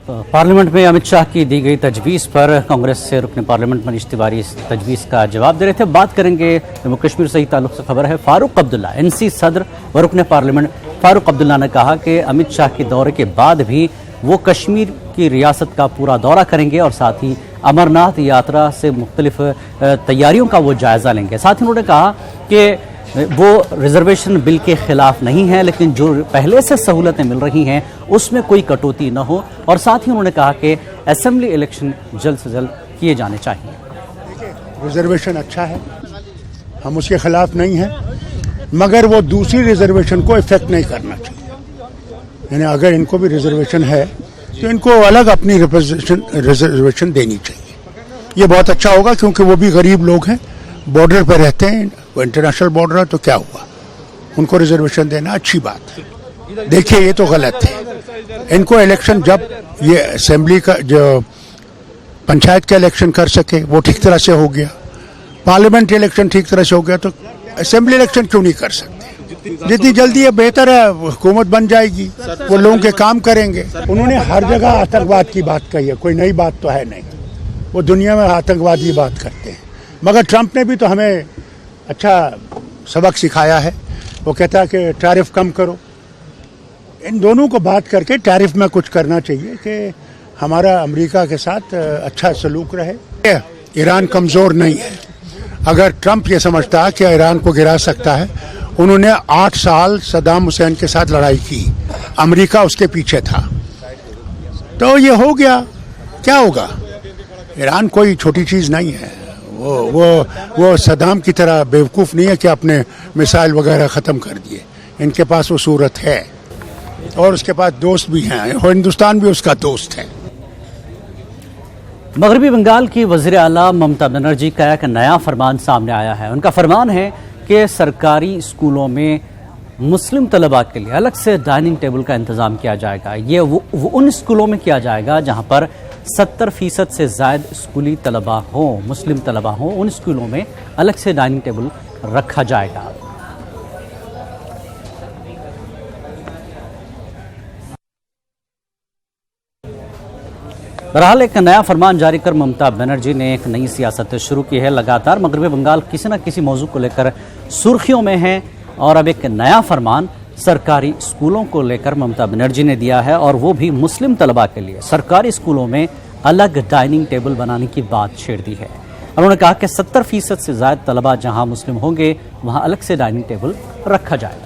Parliament में अमित शाह की दी गई तजवीज़ पर कांग्रेस से रुकने पार्लियामेंट मनीष तिवारी इस तजवीज़ का जवाब दे रहे थे। बात करेंगे जम्मू कश्मीर से ही ताल्लुक से खबर है। फारूक अब्दुल्ला एनसी सदर व रुकने पार्लियामेंट फारूक अब्दुल्ला ने कहा कि अमित शाह के दौरे के बाद भी वो कश्मीर की रियासत का पूरा दौरा करेंगे और साथ ही अमरनाथ यात्रा से मुख्तलिफ तैयारियों का वो जायज़ा लेंगे। साथ ही उन्होंने कहा कि वो रिजर्वेशन बिल के खिलाफ नहीं है, लेकिन जो पहले से सहूलतें मिल रही हैं उसमें कोई कटौती न हो। और साथ ही उन्होंने कहा कि असेंबली इलेक्शन जल्द से जल्द किए जाने चाहिए। रिजर्वेशन अच्छा है, हम उसके खिलाफ नहीं हैं, मगर वो दूसरी रिजर्वेशन को इफेक्ट नहीं करना चाहिए। यानी अगर इनको भी रिजर्वेशन है तो इनको अलग अपनी रिजर्वेशन देनी चाहिए। ये बहुत अच्छा होगा क्योंकि वो भी गरीब लोग हैं, बॉर्डर पर रहते हैं, वो इंटरनेशनल बॉर्डर है तो क्या हुआ, उनको रिजर्वेशन देना अच्छी बात है। देखिए ये तो गलत है। इनको इलेक्शन जब ये असेंबली का जो पंचायत का इलेक्शन कर सके वो ठीक तरह से हो गया, पार्लियामेंट इलेक्शन ठीक तरह से हो गया, तो असेंबली इलेक्शन क्यों नहीं कर सकते? जितनी जल्दी ये बेहतर है, हुकूमत बन जाएगी, वो लोगों के काम करेंगे। उन्होंने हर जगह आतंकवाद की बात कही है, कोई नई बात तो है नहीं, वो दुनिया में आतंकवाद की बात करते हैं। मगर ट्रंप ने भी तो हमें अच्छा सबक सिखाया है। वो कहता है कि टैरिफ कम करो। इन दोनों को बात करके टैरिफ में कुछ करना चाहिए कि हमारा अमेरिका के साथ अच्छा सलूक रहे। ईरान कमज़ोर नहीं है। अगर ट्रंप ये समझता है कि ईरान को गिरा सकता है, उन्होंने 8 साल सद्दाम हुसैन के साथ लड़ाई की, अमेरिका उसके पीछे था, तो ये हो गया। क्या होगा? ईरान कोई छोटी चीज़ नहीं है। वो सद्दाम की तरह बेवकूफ़ नहीं है कि अपने मिसाइल वगैरह ख़त्म कर दिए। इनके पास वो सूरत है और उसके पास दोस्त भी हैं, हिंदुस्तान भी उसका दोस्त है। मगरबी बंगाल की वज़ीर आला ममता बनर्जी का एक नया फरमान सामने आया है। उनका फरमान है कि सरकारी स्कूलों में मुस्लिम तलबा के लिए अलग से डाइनिंग टेबल का इंतज़ाम किया जाएगा। ये वो उन स्कूलों में किया जाएगा जहां पर 70% से ज़ायद स्कूली तलबा हों, मुस्लिम तलबा हों। उन स्कूलों में अलग से डाइनिंग टेबल रखा जाएगा। बहरहाल एक नया फरमान जारी कर ममता बनर्जी ने एक नई सियासत शुरू की है। लगातार मगरबी बंगाल किसी न किसी मौजू को लेकर सुर्खियों में है और अब एक नया फरमान सरकारी स्कूलों को लेकर ममता बनर्जी ने दिया है, और वो भी मुस्लिम तलबा के लिए सरकारी स्कूलों में अलग डाइनिंग टेबल बनाने की बात छेड़ दी है। उन्होंने कहा कि 70% से ज़्यादा तलबा जहां मुस्लिम होंगे वहां अलग से डाइनिंग टेबल रखा जाएगा।